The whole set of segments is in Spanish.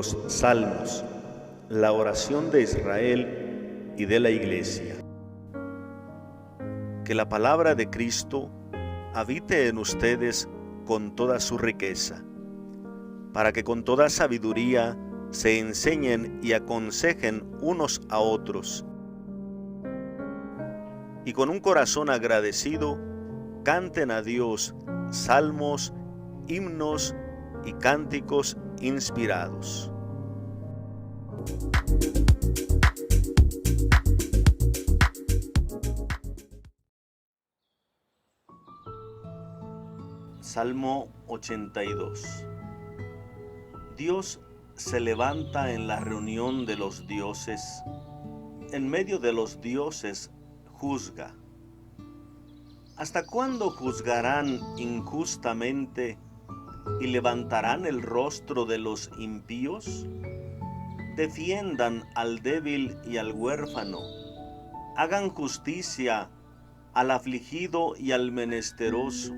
Los Salmos, la oración de Israel y de la Iglesia. Que la palabra de Cristo habite en ustedes con toda su riqueza, para que con toda sabiduría se enseñen y aconsejen unos a otros, y con un corazón agradecido canten a Dios salmos, himnos y cánticos inspirados. Salmo 82. Dios se levanta en la reunión de los dioses, en medio de los dioses juzga. ¿Hasta cuándo juzgarán injustamente y levantarán el rostro de los impíos? Defiendan al débil y al huérfano, hagan justicia al afligido y al menesteroso,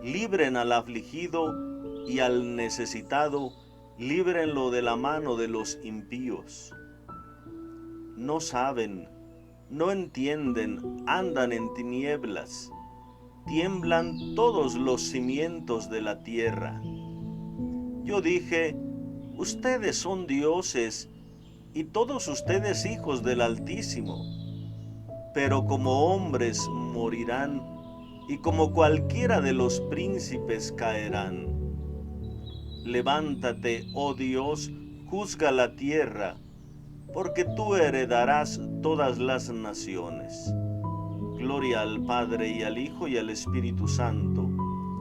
libren al afligido y al necesitado, líbrenlo de la mano de los impíos. No saben, no entienden, andan en tinieblas, tiemblan todos los cimientos de la tierra. Yo dije, ustedes son dioses y todos ustedes hijos del Altísimo, pero como hombres morirán y como cualquiera de los príncipes caerán. Levántate, oh Dios, juzga la tierra, porque tú heredarás todas las naciones. Gloria al Padre y al Hijo y al Espíritu Santo,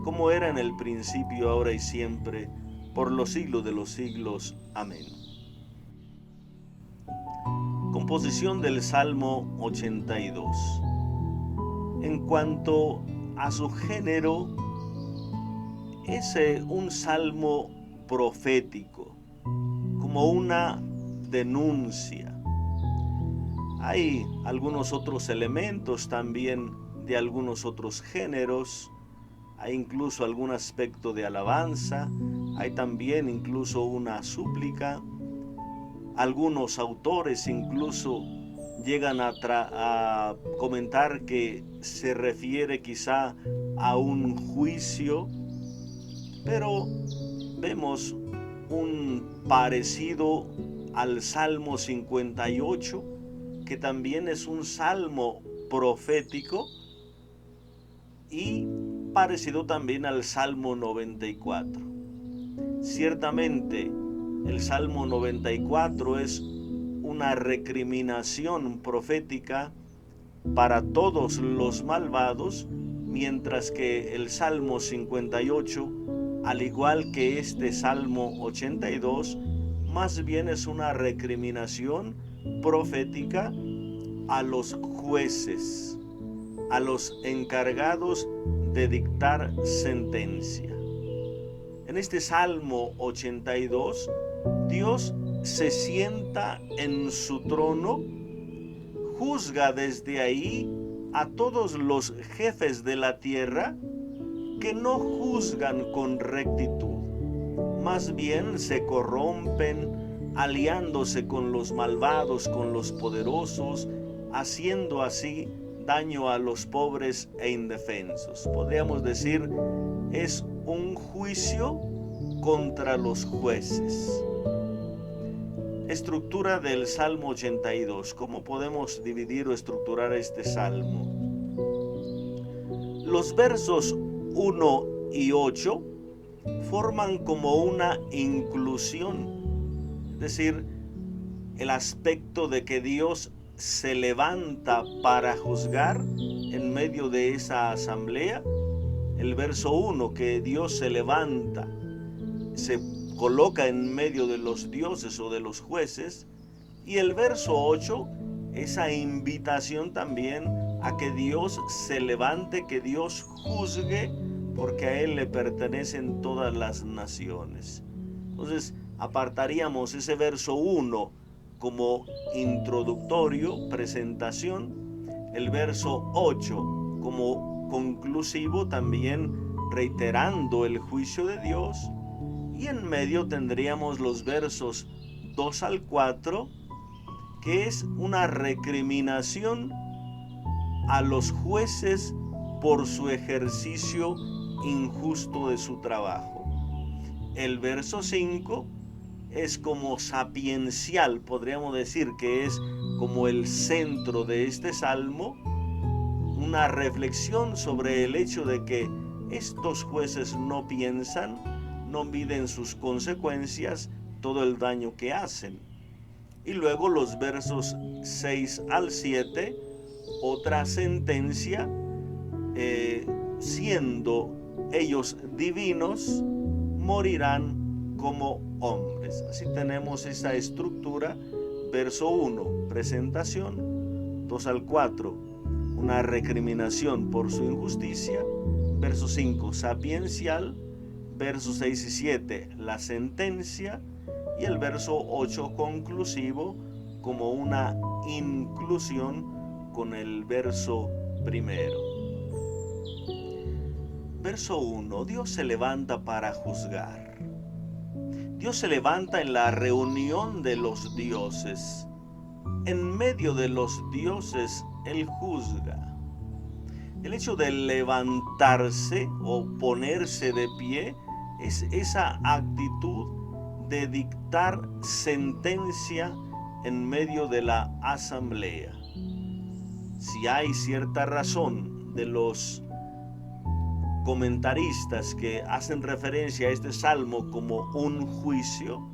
como era en el principio, ahora y siempre, por los siglos de los siglos. Amén. Composición del Salmo 82. En cuanto a su género, es un salmo profético, como una denuncia. Hay algunos otros elementos también de algunos otros géneros, hay incluso algún aspecto de alabanza, hay también incluso una súplica. Algunos autores incluso llegan a comentar que se refiere quizá a un juicio, pero vemos un parecido al Salmo 58, que también es un salmo profético, y parecido también al Salmo 94. Ciertamente, el Salmo 94 es una recriminación profética para todos los malvados, mientras que el Salmo 58, al igual que este Salmo 82, más bien es una recriminación profética a los jueces, a los encargados de dictar sentencia. En este Salmo 82, Dios se sienta en su trono, juzga desde ahí a todos los jefes de la tierra que no juzgan con rectitud, más bien se corrompen, aliándose con los malvados, con los poderosos, haciendo así daño a los pobres e indefensos. Podríamos decir, es un juicio contra los jueces. Estructura del Salmo 82. ¿Cómo podemos dividir o estructurar este salmo? Los versos 1 y 8 forman como una inclusión, es decir, el aspecto de que Dios se levanta para juzgar en medio de esa asamblea. El verso 1, que Dios se levanta, se coloca en medio de los dioses o de los jueces, y el verso 8, esa invitación también a que Dios se levante, que Dios juzgue, porque a Él le pertenecen todas las naciones. Entonces, apartaríamos ese verso 1 como introductorio, presentación, el verso 8 como conclusivo, también reiterando el juicio de Dios, Y en medio tendríamos los versos 2 al 4, que es una recriminación a los jueces por su ejercicio injusto de su trabajo. El verso 5 es como sapiencial, podríamos decir que es como el centro de este salmo, una reflexión sobre el hecho de que estos jueces no piensan, no miden sus consecuencias, todo el daño que hacen. Y luego los versos 6 al 7, otra sentencia, siendo ellos divinos, morirán como hombres. Así tenemos esa estructura. Verso 1, presentación. 2 al 4, una recriminación por su injusticia. Verso 5, sapiencial. Versos 6 y 7, la sentencia. Y el verso 8, conclusivo, como una inclusión con el verso primero. Verso 1, Dios se levanta para juzgar. Dios se levanta en la reunión de los dioses. En medio de los dioses, Él juzga. El hecho de levantarse o ponerse de pie es esa actitud de dictar sentencia en medio de la asamblea. Si hay cierta razón de los comentaristas que hacen referencia a este salmo como un juicio,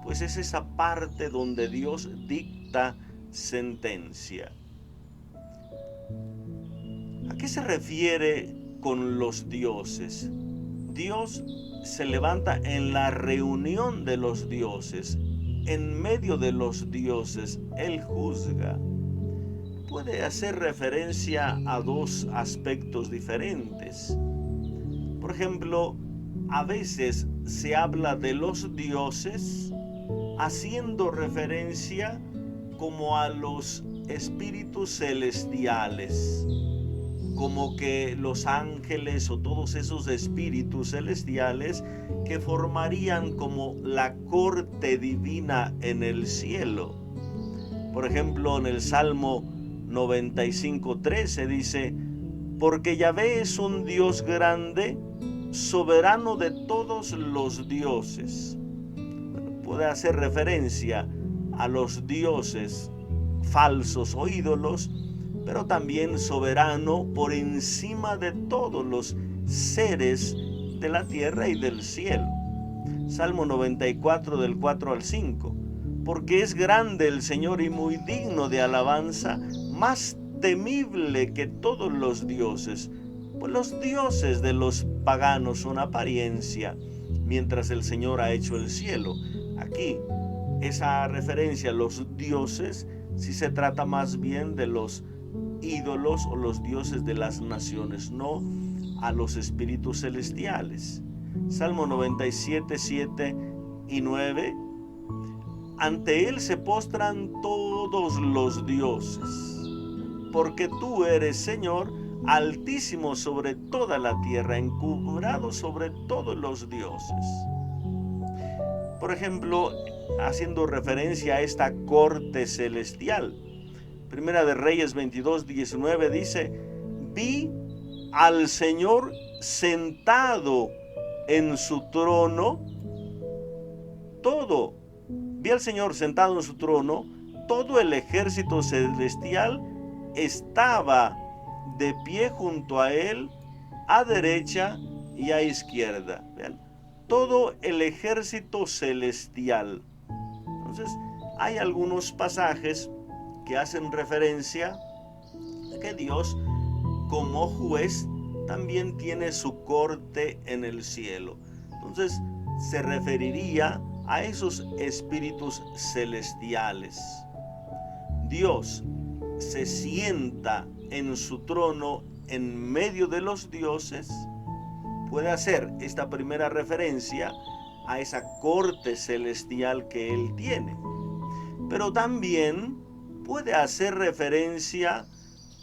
pues es esa parte donde Dios dicta sentencia. ¿A qué se refiere con los dioses? Dios se levanta en la reunión de los dioses, en medio de los dioses, Él juzga. Puede hacer referencia a dos aspectos diferentes. Por ejemplo, a veces se habla de los dioses haciendo referencia como a los espíritus celestiales, como que los ángeles o todos esos espíritus celestiales que formarían como la corte divina en el cielo. Por ejemplo, en el Salmo 95:13 dice: porque Yahvé es un Dios grande, soberano de todos los dioses. Puede hacer referencia a los dioses falsos o ídolos, pero también soberano por encima de todos los seres de la tierra y del cielo. Salmo 94 del 4 al 5. Porque es grande el Señor y muy digno de alabanza, más temible que todos los dioses. Pues los dioses de los paganos son apariencia, mientras el Señor ha hecho el cielo. Aquí, esa referencia a los dioses, sí se trata más bien de los ídolos o los dioses de las naciones, no a los espíritus celestiales. Salmo 97, 7 y 9. Ante Él se postran todos los dioses, porque tú eres Señor, altísimo sobre toda la tierra, encumbrado sobre todos los dioses. Por ejemplo, haciendo referencia a esta corte celestial, Primera de Reyes 22:19 dice: vi al Señor sentado en su trono, vi al Señor sentado en su trono, todo el ejército celestial estaba de pie junto a él, a derecha y a izquierda. Vean, todo el ejército celestial. Entonces, hay algunos pasajes que hacen referencia a que Dios, como juez, también tiene su corte en el cielo. Entonces, se referiría a esos espíritus celestiales. Dios se sienta en su trono en medio de los dioses. Puede hacer esta primera referencia a esa corte celestial que Él tiene, pero también puede hacer referencia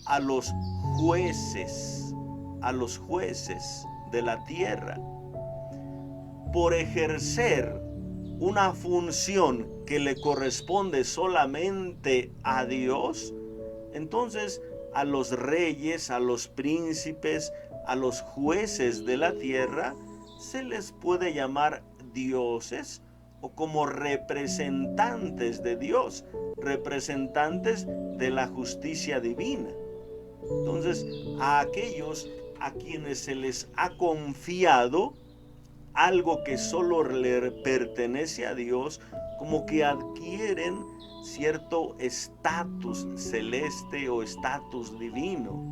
a los jueces de la tierra. por ejercer una función que le corresponde solamente a Dios, entonces a los reyes, a los príncipes, a los jueces de la tierra, se les puede llamar dioses o como representantes de Dios, representantes de la justicia divina. Entonces, a aquellos a quienes se les ha confiado algo que solo le pertenece a Dios, como que adquieren cierto estatus celeste o estatus divino.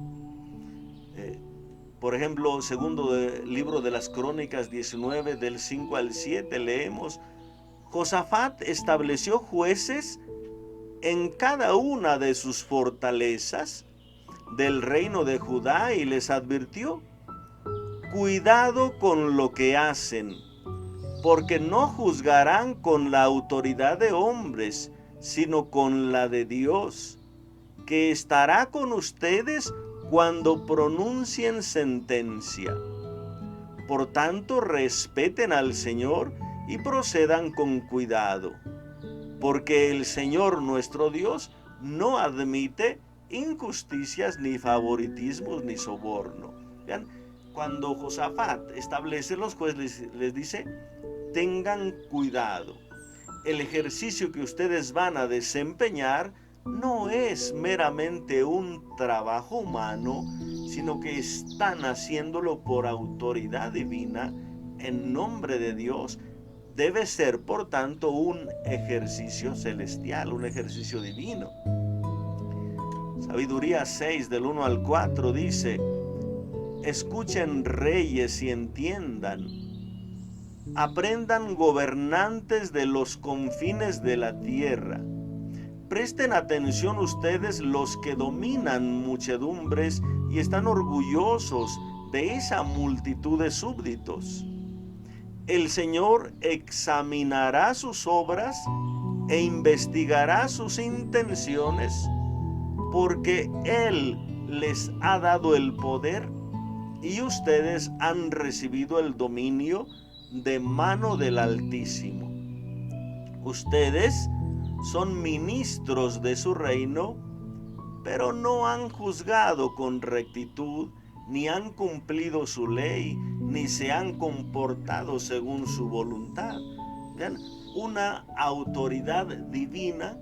Por ejemplo, segundo libro de las Crónicas 19, del 5 al 7, leemos: Josafat estableció jueces en cada una de sus fortalezas del reino de Judá y les advirtió: cuidado con lo que hacen, porque no juzgarán con la autoridad de hombres, sino con la de Dios, que estará con ustedes cuando pronuncien sentencia. Por tanto, respeten al Señor y procedan con cuidado, porque el Señor nuestro Dios no admite injusticias, ni favoritismos, ni soborno. Vean, cuando Josafat establece los jueces, les dice: tengan cuidado. El ejercicio que ustedes van a desempeñar no es meramente un trabajo humano, sino que están haciéndolo por autoridad divina, en nombre de Dios. Debe ser, por tanto, un ejercicio celestial, un ejercicio divino. Sabiduría 6, del 1 al 4 dice: escuchen, reyes, y entiendan. Aprendan, gobernantes de los confines de la tierra. Presten atención ustedes, los que dominan muchedumbres y están orgullosos de esa multitud de súbditos. El Señor examinará sus obras e investigará sus intenciones, porque Él les ha dado el poder y ustedes han recibido el dominio de mano del Altísimo. Ustedes son ministros de su reino, pero no han juzgado con rectitud, ni han cumplido su ley, ni se han comportado según su voluntad. Vean, una autoridad divina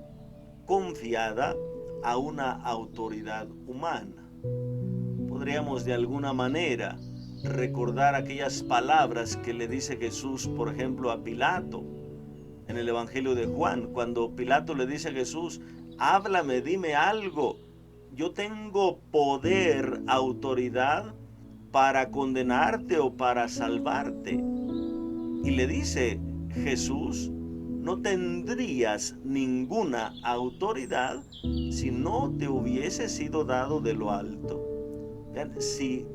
confiada a una autoridad humana. Podríamos de alguna manera recordar aquellas palabras que le dice Jesús, por ejemplo, a Pilato en el Evangelio de Juan, cuando Pilato le dice a Jesús: háblame, dime algo. Yo tengo poder, autoridad para condenarte o para salvarte. Y le dice Jesús: no tendrías ninguna autoridad si no te hubiese sido dado de lo alto. Si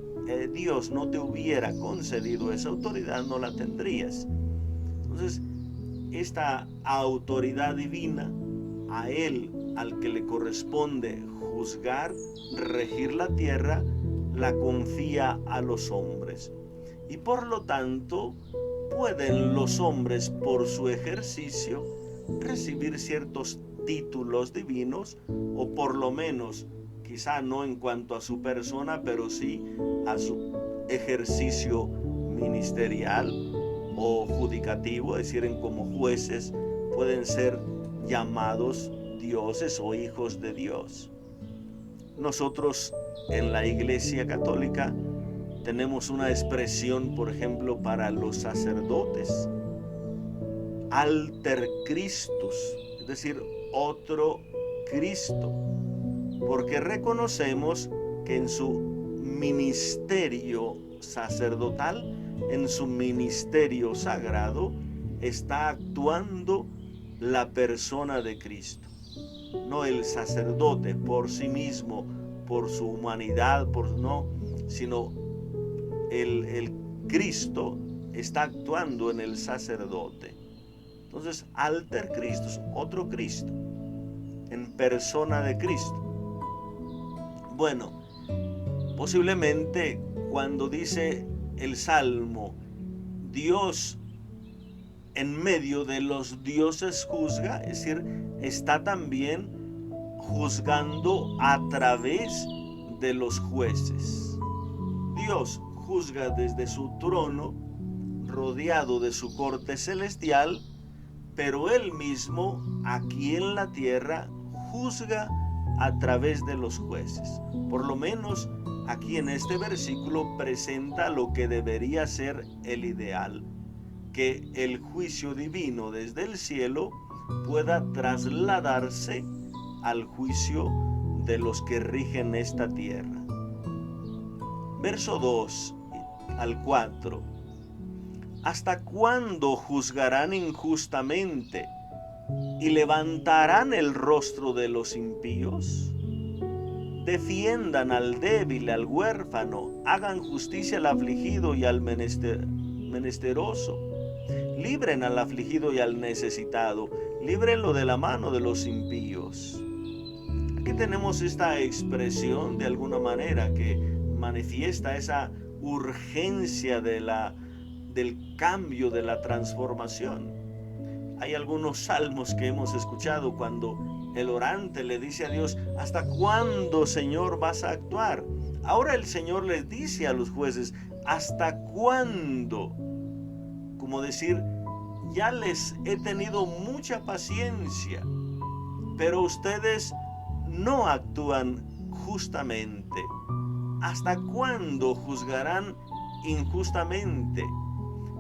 Dios no te hubiera concedido esa autoridad, no la tendrías. Entonces, esta autoridad divina, a Él, al que le corresponde juzgar, regir la tierra, la confía a los hombres. Y por lo tanto, pueden los hombres, por su ejercicio, recibir ciertos títulos divinos, o por lo menos, quizá no en cuanto a su persona, pero sí a su ejercicio ministerial o judicativo, es decir, como jueces, pueden ser llamados dioses o hijos de Dios. Nosotros en la Iglesia Católica tenemos una expresión, por ejemplo, para los sacerdotes: alter Christus, es decir, otro Cristo, porque reconocemos que en su ministerio sacerdotal, en su ministerio sagrado, está actuando la persona de Cristo. No el sacerdote por sí mismo, por su humanidad, sino el Cristo está actuando en el sacerdote. Entonces, alter Christus, otro Cristo, en persona de Cristo. Bueno, posiblemente cuando dice el Salmo: Dios en medio de los dioses juzga, es decir, está también juzgando a través de los jueces. Dios juzga desde su trono, rodeado de su corte celestial, pero Él mismo aquí en la tierra juzga a través de los jueces. Por lo menos aquí en este versículo presenta lo que debería ser el ideal, que el juicio divino desde el cielo pueda trasladarse al juicio de los que rigen esta tierra. Verso 2 al 4. ¿Hasta cuándo juzgarán injustamente y levantarán el rostro de los impíos? Defiendan al débil, al huérfano, hagan justicia al afligido y al menesteroso. Libren al afligido y al necesitado, líbrenlo de la mano de los impíos. Aquí tenemos esta expresión de alguna manera que manifiesta esa urgencia del cambio, de la transformación. Hay algunos salmos que hemos escuchado cuando el orante le dice a Dios: ¿hasta cuándo, Señor, vas a actuar? Ahora el Señor les dice a los jueces: ¿hasta cuándo? Como decir, ya les he tenido mucha paciencia, pero ustedes no actúan justamente. ¿Hasta cuándo juzgarán injustamente?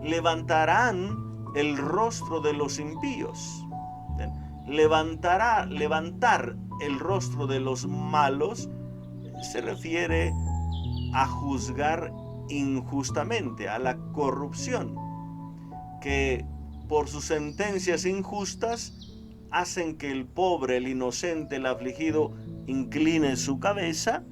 Levantarán el rostro de los impíos. Levantar el rostro de los malos se refiere a juzgar injustamente, a la corrupción, que por sus sentencias injustas hacen que el pobre, el inocente, el afligido incline su cabeza,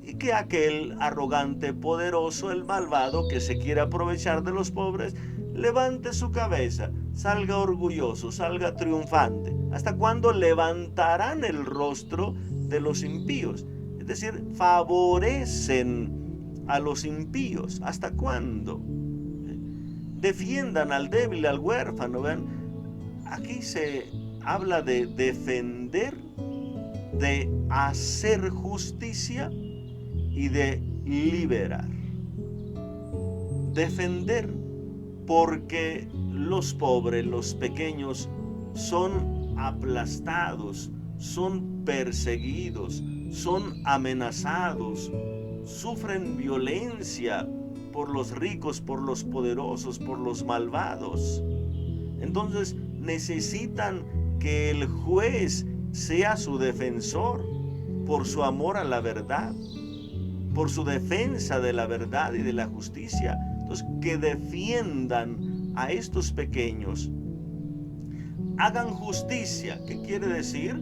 y que aquel arrogante, poderoso, el malvado que se quiere aprovechar de los pobres, levante su cabeza, salga orgulloso, salga triunfante. ¿Hasta cuándo levantarán el rostro de los impíos? Es decir, favorecen a los impíos. ¿Hasta cuándo? Defiendan al débil, al huérfano. Vean, aquí se habla de defender, de hacer justicia y de liberar. Defender porque los pobres, los pequeños, son aplastados, son perseguidos, son amenazados, sufren violencia por los ricos, por los poderosos, por los malvados. Entonces necesitan que el juez sea su defensor por su amor a la verdad, por su defensa de la verdad y de la justicia. Entonces, que defiendan a estos pequeños. Hagan justicia. ¿Qué quiere decir?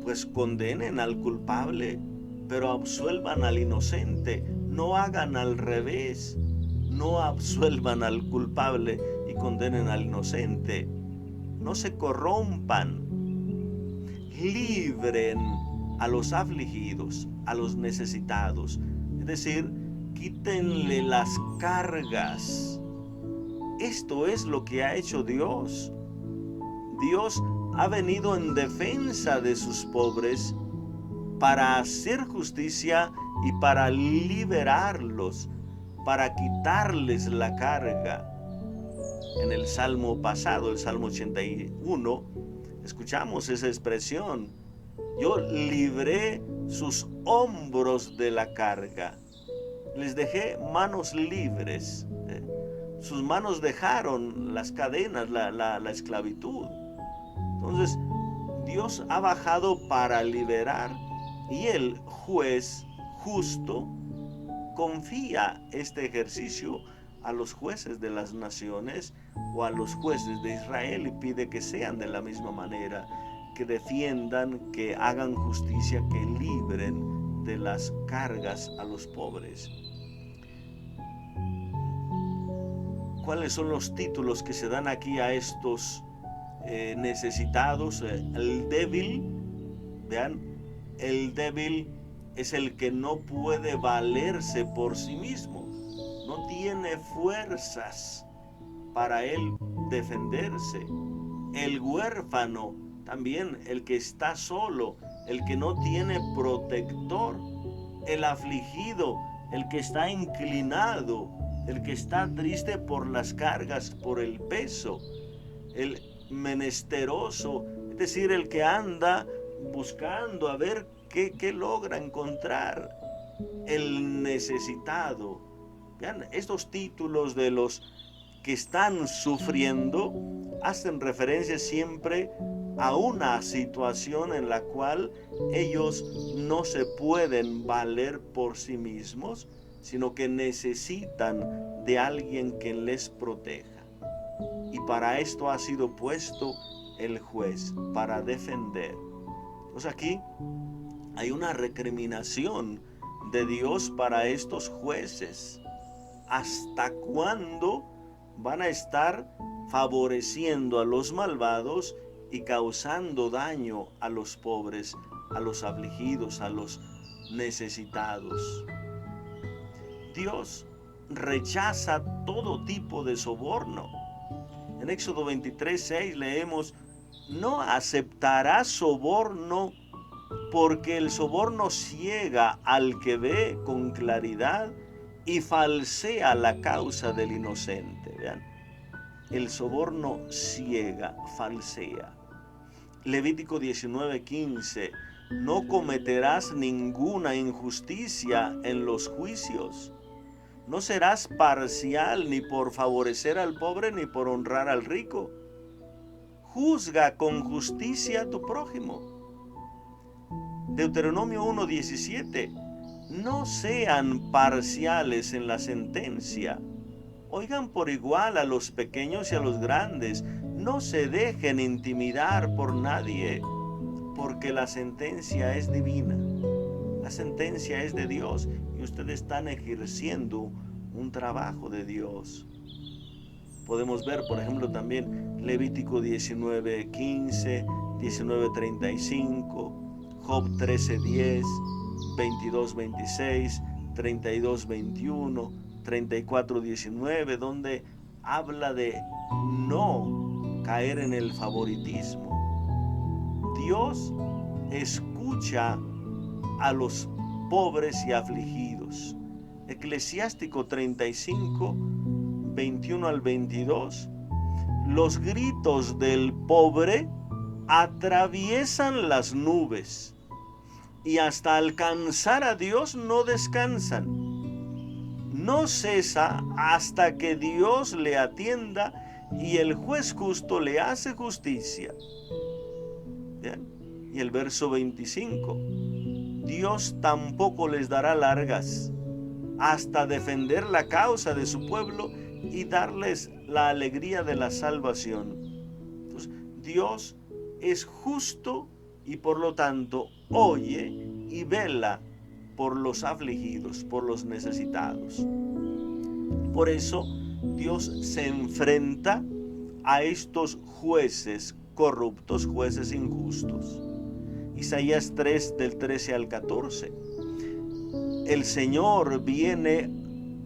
Pues condenen al culpable, pero absuelvan al inocente. No hagan al revés. No absuelvan al culpable y condenen al inocente. No se corrompan. Libren a los afligidos, a los necesitados. Es decir, quítenle las cargas. Esto es lo que ha hecho Dios. Dios ha venido en defensa de sus pobres para hacer justicia y para liberarlos, para quitarles la carga. En el Salmo pasado, el Salmo 81, escuchamos esa expresión: yo libré sus hombros de la carga. Les dejé manos libres. Sus manos dejaron las cadenas, la esclavitud. Entonces, Dios ha bajado para liberar, y el juez justo confía este ejercicio a los jueces de las naciones o a los jueces de Israel y pide que sean de la misma manera, que defiendan, que hagan justicia, que libren de las cargas a los pobres. ¿Cuáles son los títulos que se dan aquí a estos necesitados? El débil, vean, el débil es el que no puede valerse por sí mismo, no tiene fuerzas para él defenderse. El huérfano, también el que está solo, el que no tiene protector. El afligido, el que está inclinado, el que está triste por las cargas, por el peso. El menesteroso, es decir, el que anda buscando a ver qué logra encontrar. El necesitado. Vean, estos títulos de los que están sufriendo hacen referencia siempre a una situación en la cual ellos no se pueden valer por sí mismos, sino que necesitan de alguien que les proteja. Y para esto ha sido puesto el juez, para defender. Entonces aquí hay una recriminación de Dios para estos jueces. ¿Hasta cuándo van a estar favoreciendo a los malvados y causando daño a los pobres, a los afligidos, a los necesitados? Dios rechaza todo tipo de soborno. En Éxodo 23:6 leemos: no aceptarás soborno, porque el soborno ciega al que ve con claridad y falsea la causa del inocente. Vean, el soborno ciega, falsea. Levítico 19:15: no cometerás ninguna injusticia en los juicios. No serás parcial ni por favorecer al pobre ni por honrar al rico. Juzga con justicia a tu prójimo. Deuteronomio 1:17: no sean parciales en la sentencia. Oigan por igual a los pequeños y a los grandes. No se dejen intimidar por nadie, porque la sentencia es divina. La sentencia es de Dios y ustedes están ejerciendo un trabajo de Dios. Podemos ver, por ejemplo, también Levítico 19:15, 19:35, Job 13:10, 22:26, 32:21, 34:19, donde habla de no caer en el favoritismo. Dios escucha a los pobres y afligidos. Eclesiástico 35, 21 al 22. Los gritos del pobre atraviesan las nubes y hasta alcanzar a Dios no descansan. No cesa hasta que Dios le atienda y el juez justo le hace justicia. ¿Bien? Y el verso 25: Dios tampoco les dará largas hasta defender la causa de su pueblo y darles la alegría de la salvación. Entonces, Dios es justo y por lo tanto oye y vela por los afligidos, por los necesitados. Por eso Dios se enfrenta a estos jueces corruptos, jueces injustos. Isaías 3, del 13 al 14. El Señor viene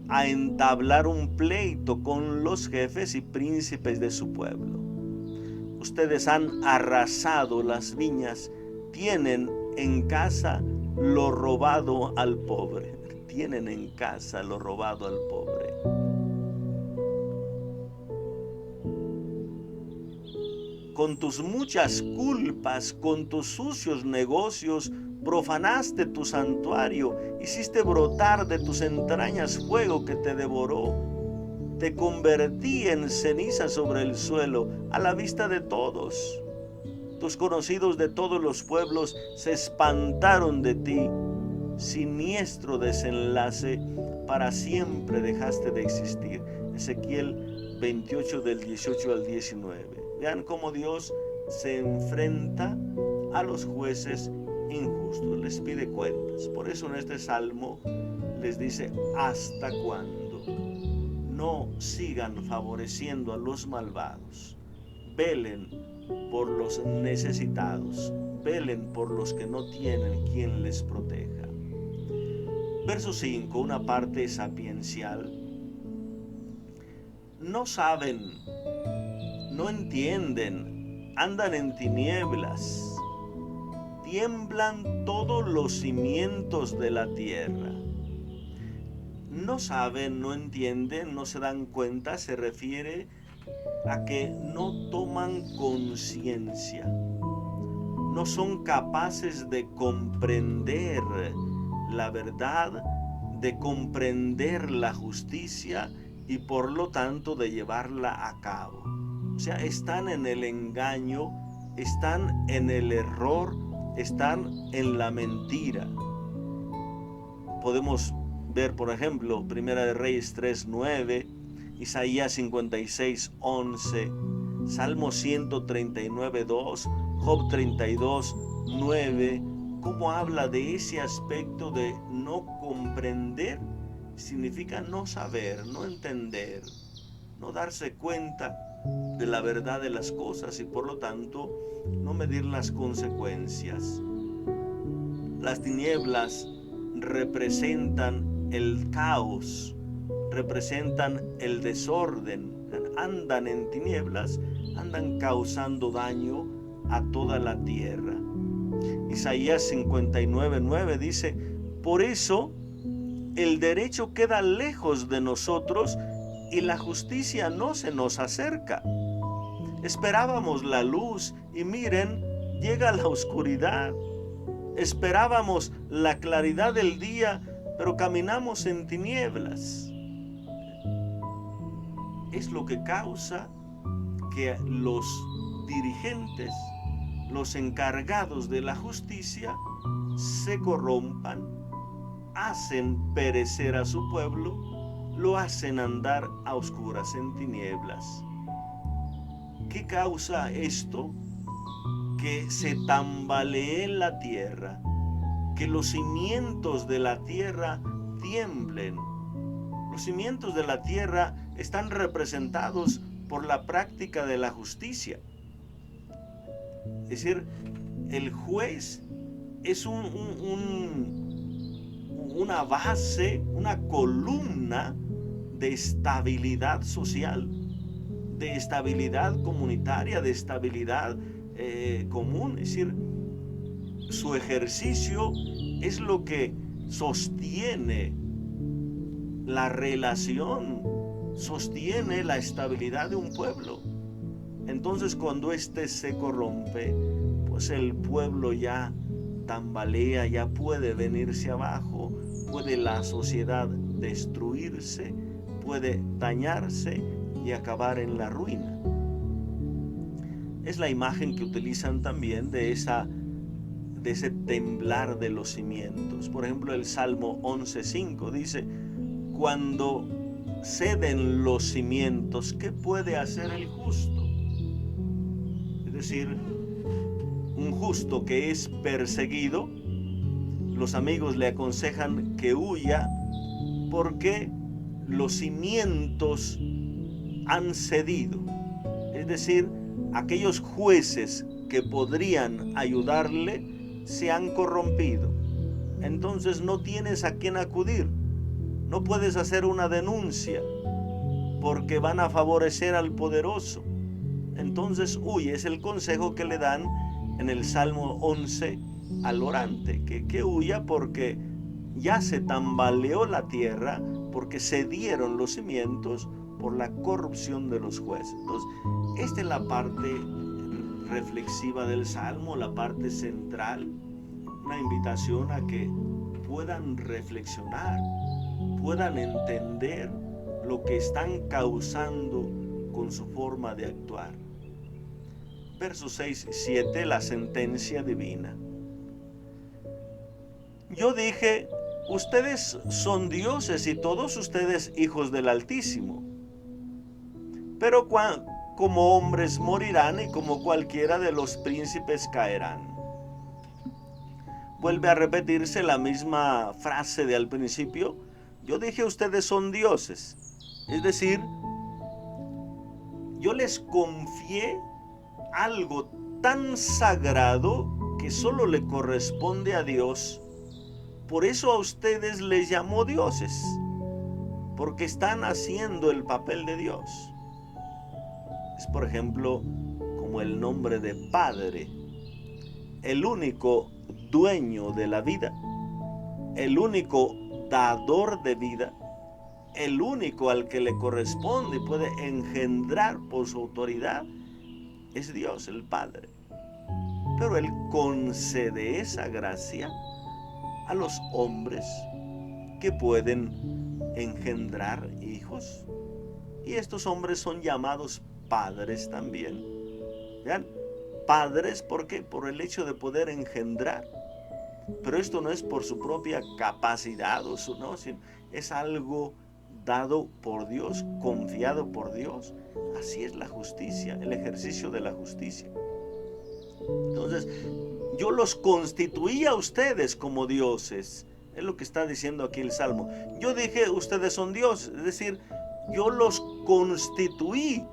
a entablar un pleito con los jefes y príncipes de su pueblo. Ustedes han arrasado las viñas, tienen en casa lo robado al pobre. Tienen en casa lo robado al pobre. Con tus muchas culpas, con tus sucios negocios, profanaste tu santuario, hiciste brotar de tus entrañas fuego que te devoró. Te convertí en ceniza sobre el suelo a la vista de todos. Tus conocidos de todos los pueblos se espantaron de ti. Siniestro desenlace, para siempre dejaste de existir. Ezequiel 28, del 18 al 19. Vean cómo Dios se enfrenta a los jueces injustos, les pide cuentas. Por eso en este salmo les dice: ¿hasta cuándo? No sigan favoreciendo a los malvados. Velen por los necesitados. Velen por los que no tienen quien les proteja. Verso 5, una parte sapiencial. ¿No saben no entienden, andan en tinieblas, tiemblan todos los cimientos de la tierra. No saben, no entienden, no se dan cuenta, se refiere a que no toman conciencia, no son capaces de comprender la verdad, de comprender la justicia y por lo tanto de llevarla a cabo. O sea, están en el engaño, están en el error, están en la mentira. Podemos ver, por ejemplo, Primera de Reyes 3:9, Isaías 56:11, Salmo 139:2, Job 32:9, cómo habla de ese aspecto de no comprender. Significa no saber, no entender, no darse cuenta de la verdad de las cosas y por lo tanto no medir las consecuencias. Las tinieblas representan el caos, representan el desorden, andan en tinieblas, andan causando daño a toda la tierra. Isaías 59:9 dice: por eso el derecho queda lejos de nosotros y la justicia no se nos acerca. Esperábamos la luz y miren, llega la oscuridad. Esperábamos la claridad del día, pero caminamos en tinieblas. Es lo que causa que los dirigentes, los encargados de la justicia, se corrompan, hacen perecer a su pueblo, lo hacen andar a oscuras en tinieblas. ¿Qué causa esto? Que se tambalee la tierra, que los cimientos de la tierra tiemblen. Los cimientos de la tierra están representados por la práctica de la justicia. Es decir, el juez es una base, una columna de estabilidad social, de estabilidad comunitaria, de estabilidad común. Es decir, su ejercicio es lo que sostiene la relación, sostiene la estabilidad de un pueblo. Entonces, cuando éste se corrompe, pues el pueblo ya tambalea, ya puede venirse abajo, puede la sociedad destruirse, puede dañarse y acabar en la ruina. Es la imagen que utilizan también de ese temblar de los cimientos. Por ejemplo, el Salmo 11:5 dice: cuando ceden los cimientos, ¿qué puede hacer el justo? Es decir, un justo que es perseguido, los amigos le aconsejan que huya porque los cimientos han cedido. Es decir, aquellos jueces que podrían ayudarle se han corrompido. Entonces no tienes a quién acudir. No puedes hacer una denuncia porque van a favorecer al poderoso. Entonces huye. Es el consejo que le dan en el Salmo 11 al orante, que huya porque ya se tambaleó la tierra, porque cedieron los cimientos por la corrupción de los jueces. Entonces, esta es la parte reflexiva del Salmo, la parte central, una invitación a que puedan reflexionar, puedan entender lo que están causando con su forma de actuar. Versos 6 y 7, la sentencia divina. Yo dije: ustedes son dioses y todos ustedes hijos del Altísimo. Pero como hombres morirán y como cualquiera de los príncipes caerán. Vuelve a repetirse la misma frase de al principio. Yo dije: ustedes son dioses. Es decir, yo les confié algo tan sagrado que solo le corresponde a Dios. Por eso a ustedes les llamó dioses, porque están haciendo el papel de Dios. Es por ejemplo, como el nombre de Padre, el único dueño de la vida, el único dador de vida, el único al que le corresponde y puede engendrar por su autoridad, es Dios, el Padre. Pero Él concede esa gracia a los hombres que pueden engendrar hijos. Y estos hombres son llamados padres también. Vean, padres, ¿por qué? Por el hecho de poder engendrar. Pero esto no es por su propia capacidad o su no, sino es algo dado por Dios, confiado por Dios. Así es la justicia, el ejercicio de la justicia. Entonces, yo los constituí a ustedes como dioses. Es lo que está diciendo aquí el Salmo. Yo dije, ustedes son dioses. Es decir, yo los constituí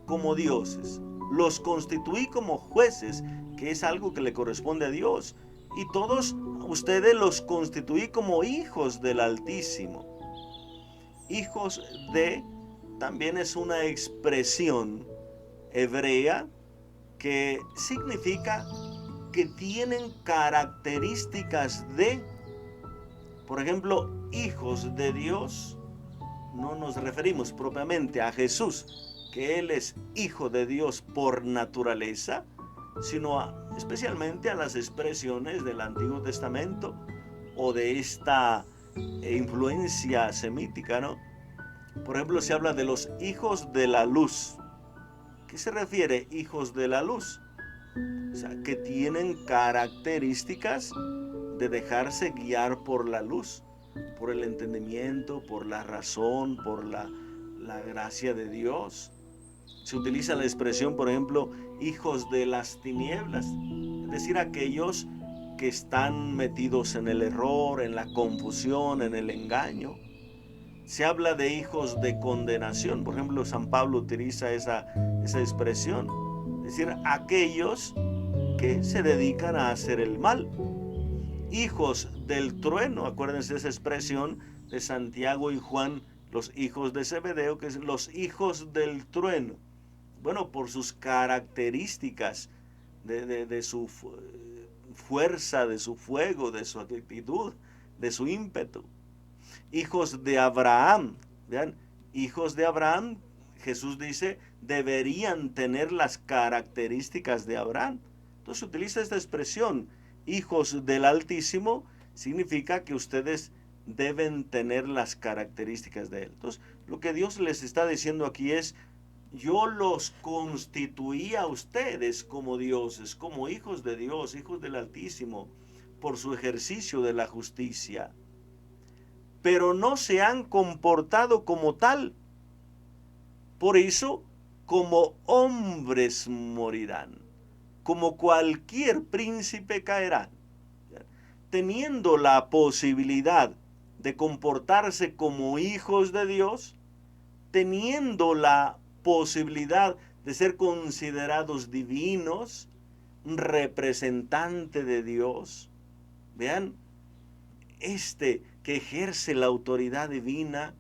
como dioses. Los constituí como jueces, que es algo que le corresponde a Dios. Y todos ustedes los constituí como hijos del Altísimo. Hijos de también es una expresión hebrea que significa que tienen características de, por ejemplo, hijos de Dios. No nos referimos propiamente a Jesús, que Él es hijo de Dios por naturaleza, sino especialmente a las expresiones del Antiguo Testamento o de esta influencia semítica, ¿no? Por ejemplo, se habla de los hijos de la luz. ¿Qué se refiere hijos de la luz? O sea, que tienen características de dejarse guiar por la luz, por el entendimiento, por la razón, por la gracia de Dios. Se utiliza la expresión, por ejemplo, hijos de las tinieblas, es decir, aquellos que están metidos en el error, en la confusión, en el engaño. Se habla de hijos de condenación, por ejemplo, San Pablo utiliza esa expresión, es decir, aquellos que se dedican a hacer el mal. Hijos del trueno, acuérdense de esa expresión de Santiago y Juan, los hijos de Zebedeo, que es los hijos del trueno. Bueno, por sus características de su fuerza, de su fuego, de su actitud, de su ímpetu. Hijos de Abraham, vean, hijos de Abraham, Jesús dice, deberían tener las características de Abraham. Entonces utiliza esta expresión, hijos del Altísimo, significa que ustedes deben tener las características de Él. Entonces, lo que Dios les está diciendo aquí es, yo los constituí a ustedes como dioses, como hijos de Dios, hijos del Altísimo, por su ejercicio de la justicia. Pero no se han comportado como tal. Por eso, como hombres morirán, como cualquier príncipe caerán. Teniendo la posibilidad de comportarse como hijos de Dios, teniendo la posibilidad de ser considerados divinos, representante de Dios. Vean, que ejerce la autoridad divina,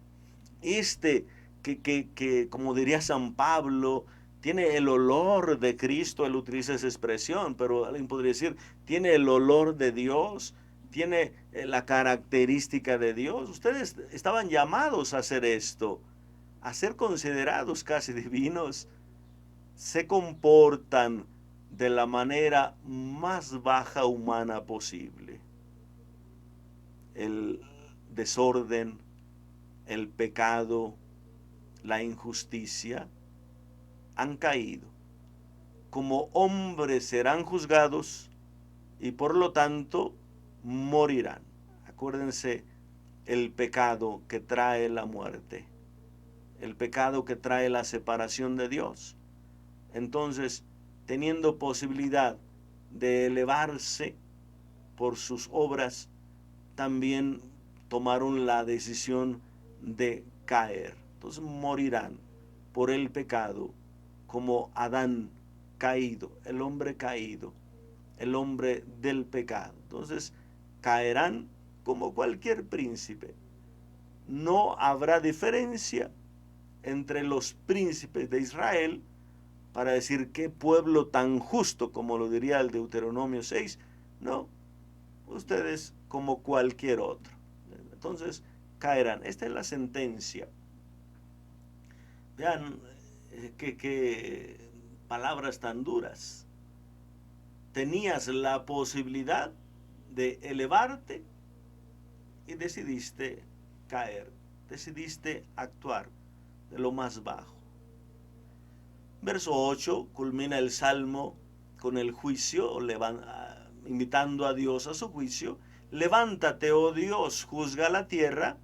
que como diría San Pablo, tiene el olor de Cristo. Él utiliza esa expresión, pero alguien podría decir, tiene el olor de Dios, tiene la característica de Dios. Ustedes estaban llamados a hacer esto, a ser considerados casi divinos. Se comportan de la manera más baja humana posible. El desorden, el pecado, la injusticia han caído. Como hombres serán juzgados y por lo tanto morirán. Acuérdense, el pecado que trae la muerte, el pecado que trae la separación de Dios. Entonces, teniendo posibilidad de elevarse por sus obras, también tomaron la decisión de caer. Entonces morirán por el pecado, como Adán caído, el hombre caído, el hombre del pecado. Entonces caerán como cualquier príncipe. No habrá diferencia entre los príncipes de Israel para decir qué pueblo tan justo, como lo diría el Deuteronomio 6. No, ustedes como cualquier otro. Entonces caerán. Esta es la sentencia. Vean qué palabras tan duras. Tenías la posibilidad de elevarte y decidiste caer, decidiste actuar de lo más bajo. Verso 8 culmina el salmo con el juicio, invitando a Dios a su juicio. Levántate, oh Dios, juzga la tierra,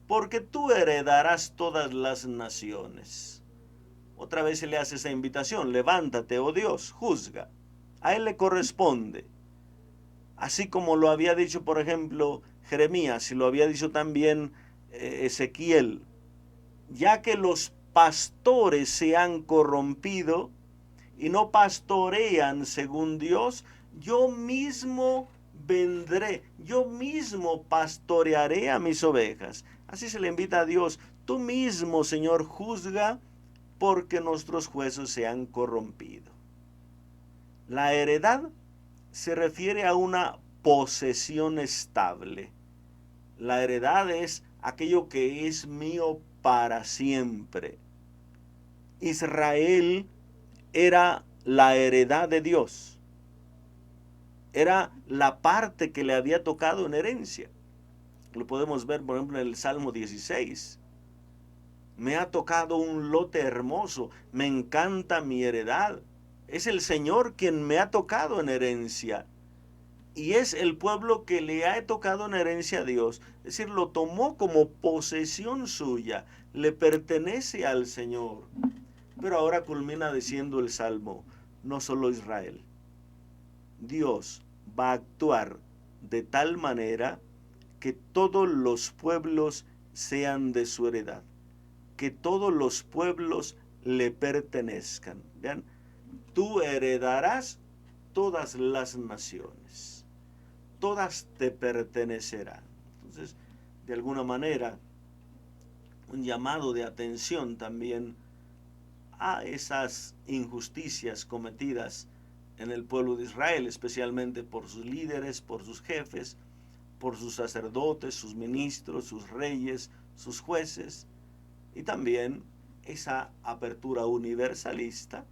porque tú heredarás todas las naciones. Otra vez se le hace esa invitación: levántate, oh Dios, juzga. A él le corresponde. Así como lo había dicho, por ejemplo, Jeremías, y lo había dicho también Ezequiel, ya que los pastores se han corrompido y no pastorean según Dios, yo mismo vendré, yo mismo pastorearé a mis ovejas. Así se le invita a Dios: tú mismo, Señor, juzga, porque nuestros jueces se han corrompido. La heredad se refiere a una posesión estable. La heredad es aquello que es mío para siempre. Israel era la heredad de Dios. Era la parte que le había tocado en herencia. Lo podemos ver, por ejemplo, en el Salmo 16. Me ha tocado un lote hermoso, me encanta mi heredad. Es el Señor quien me ha tocado en herencia. Y es el pueblo que le ha tocado en herencia a Dios. Es decir, lo tomó como posesión suya. Le pertenece al Señor. Pero ahora culmina diciendo el Salmo: no solo Israel. Dios va a actuar de tal manera que todos los pueblos sean de su heredad. Que todos los pueblos le pertenezcan. Vean, tú heredarás todas las naciones. Todas te pertenecerán. Entonces, de alguna manera, un llamado de atención también a esas injusticias cometidas en el pueblo de Israel, especialmente por sus líderes, por sus jefes, por sus sacerdotes, sus ministros, sus reyes, sus jueces, y también esa apertura universalista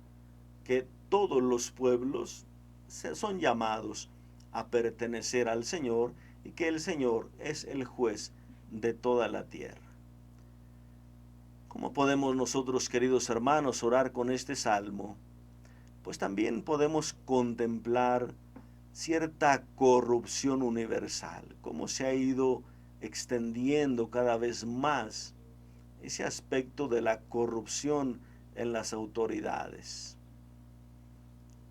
que todos los pueblos son llamados a pertenecer al Señor y que el Señor es el juez de toda la tierra. ¿Cómo podemos nosotros, queridos hermanos, orar con este salmo? Pues también podemos contemplar cierta corrupción universal, cómo se ha ido extendiendo cada vez más ese aspecto de la corrupción en las autoridades.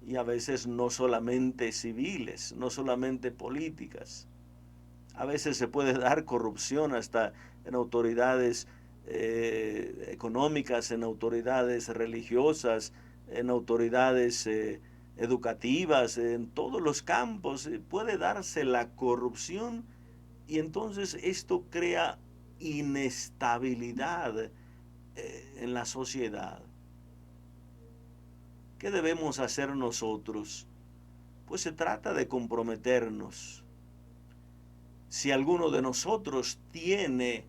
Y a veces no solamente civiles, no solamente políticas. A veces se puede dar corrupción hasta en autoridades económicas, en autoridades religiosas, en autoridades educativas, en todos los campos puede darse la corrupción, y entonces esto crea inestabilidad en la sociedad. ¿Qué debemos hacer nosotros? Pues se trata de comprometernos. Si alguno de nosotros tiene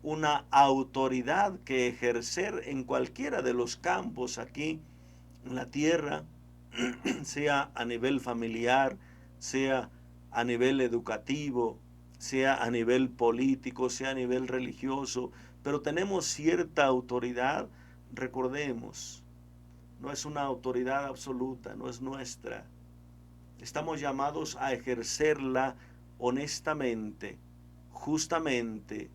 una autoridad que ejercer en cualquiera de los campos aquí en la tierra, sea a nivel familiar, sea a nivel educativo, sea a nivel político, sea a nivel religioso, pero tenemos cierta autoridad, recordemos, no es una autoridad absoluta, no es nuestra. Estamos llamados a ejercerla honestamente, justamente,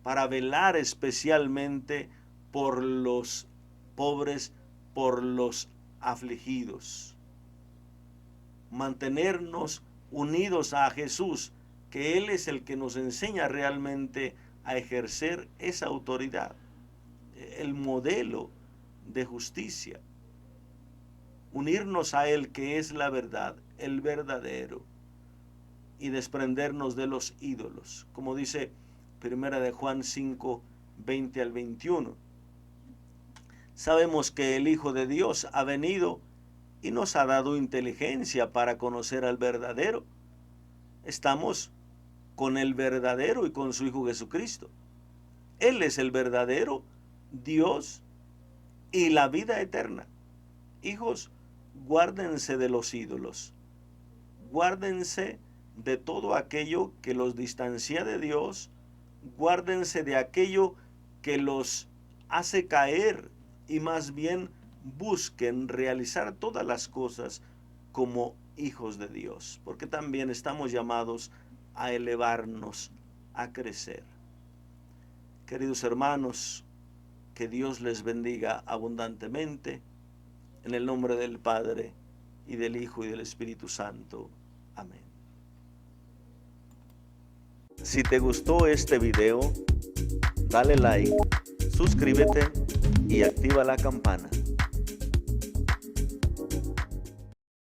para velar especialmente por los pobres, por los afligidos. Mantenernos unidos a Jesús, que Él es el que nos enseña realmente a ejercer esa autoridad, el modelo de justicia. Unirnos a Él, que es la verdad, el verdadero, y desprendernos de los ídolos, como dice 1 de Juan 5, 20 al 21. Sabemos que el Hijo de Dios ha venido y nos ha dado inteligencia para conocer al verdadero. Estamos con el verdadero y con su Hijo Jesucristo. Él es el verdadero Dios y la vida eterna. Hijos, guárdense de los ídolos. Guárdense de todo aquello que los distancia de Dios. Guárdense de aquello que los hace caer y más bien busquen realizar todas las cosas como hijos de Dios, porque también estamos llamados a elevarnos, a crecer. Queridos hermanos, que Dios les bendiga abundantemente, en el nombre del Padre, y del Hijo, y del Espíritu Santo. Amén. Si te gustó este video, dale like, suscríbete y activa la campana.